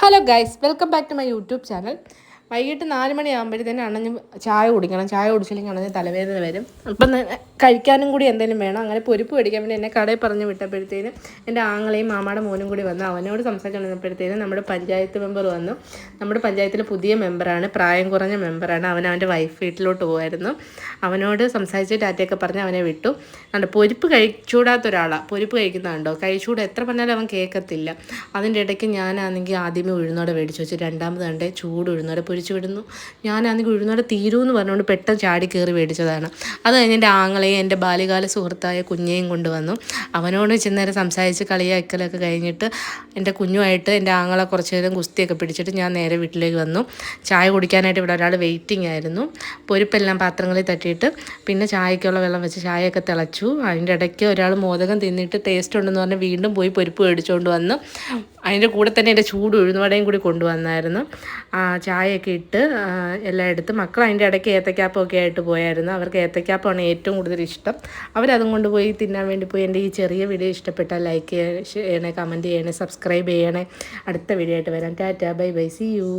Hello guys, welcome back to my YouTube channel. വൈകിട്ട് 4 മണിയാകുമ്പോഴത്തേനും അണ്ണന് ചായ കുടിക്കണം. ചായ കുടിച്ചില്ലെങ്കിൽ അണ്ണന് തലവേദന വരും. അപ്പം കഴിക്കാനും കൂടി എന്തെങ്കിലും വേണം. അങ്ങനെ പൊരിപ്പ് മേടിക്കാൻ വേണ്ടി എന്നെ കടയിൽ പറഞ്ഞ് വിട്ടപ്പോഴത്തേനും എൻ്റെ ആങ്ങളെയും മാമാടെ മോനും കൂടി വന്നു. അവനോട് സംസാരിച്ചുകൊണ്ടിരുന്നപ്പോഴത്തേനും നമ്മുടെ പഞ്ചായത്ത് മെമ്പർ വന്നു. നമ്മുടെ പഞ്ചായത്തിലെ പുതിയ മെമ്പറാണ്, പ്രായം കുറഞ്ഞ മെമ്പറാണ്. അവൻ്റെ വൈഫ് വീട്ടിലോട്ട് പോകുമായിരുന്നു. അവനോട് സംസാരിച്ച് ടാറ്റയൊക്കെ പറഞ്ഞ് അവനെ വിട്ടു. കണ്ടോ, പൊരിപ്പ് കഴിച്ചൂടാത്ത ഒരാളാണ്. പൊരിപ്പ് കഴിക്കുന്നതുണ്ടോ, കഴിച്ചുകൂടെ എത്ര പറഞ്ഞാലും അവൻ കേൾക്കത്തില്ല. അതിൻ്റെ ഇടയ്ക്ക് ഞാനാണെങ്കിൽ ആദ്യമേ ഉഴുന്നോടെ മേടിച്ച് വെച്ച്, രണ്ടാമത് കണ്ടേ ചൂട് ഉഴുന്നോടെ പൊരിച്ച് വിടുന്നു. ഞാനാണെങ്കിൽ ഉഴുന്നോടെ തീരുമെന്ന് പറഞ്ഞുകൊണ്ട് പെട്ടെന്ന് ചാടി കയറി മേടിച്ചതാണ്. അത് കഴിഞ്ഞ് എൻ്റെ ആങ്ങളെയും എൻ്റെ ബാല്യകാല സുഹൃത്തായ കുഞ്ഞേയും കൊണ്ടുവന്നു. അവനോട് ചെന്നേരം സംസാരിച്ച് കളിയാക്കലൊക്കെ കഴിഞ്ഞിട്ട് എൻ്റെ കുഞ്ഞുമായിട്ട് എൻ്റെ ആങ്ങളെ കുറച്ച് നേരം കുസ്തിയൊക്കെ പിടിച്ചിട്ട് ഞാൻ നേരെ വീട്ടിലേക്ക് വന്നു. ചായ കുടിക്കാനായിട്ട് ഇവിടെ ഒരാൾ വെയിറ്റിംഗ് ആയിരുന്നു. പൊരിപ്പെല്ലാം പാത്രങ്ങളിൽ തട്ടിയിട്ട് പിന്നെ ചായക്കുള്ള വെള്ളം വെച്ച് ചായയൊക്കെ തിളച്ചു. അതിൻ്റെ ഇടയ്ക്ക് ഒരാൾ മോദകം തിന്നിട്ട് ടേസ്റ്റ് ഉണ്ടെന്ന് പറഞ്ഞ് വീണ്ടും പോയി പൊരിപ്പ് മേടിച്ചുകൊണ്ട് വന്ന് അതിൻ്റെ കൂടെ തന്നെ എൻ്റെ ചൂട് ഉഴുന്നുവടയും കൂടി കൊണ്ടുവന്നായിരുന്നു. ചായയൊക്കെ ഇട്ട് എല്ലാം എടുത്ത് മക്കൾ അതിൻ്റെ ഇടയ്ക്ക് ഏത്തക്കാപ്പമൊക്കെ ആയിട്ട് പോയായിരുന്നു. അവർക്ക് ഏത്തക്കാപ്പമാണ് ഏറ്റവും കൂടുതൽ ഇഷ്ടം. അവരതും കൊണ്ടുപോയി തിന്നാൻ വേണ്ടി പോയി. എൻ്റെ ഈ ചെറിയ വീഡിയോ ഇഷ്ടപ്പെട്ടാൽ ലൈക്ക് ചെയ്യണേ, കമൻറ്റ് ചെയ്യണേ, സബ്സ്ക്രൈബ് ചെയ്യണേ. അടുത്ത വീഡിയോ ആയിട്ട് വരാം. Tata, bye bye, see U.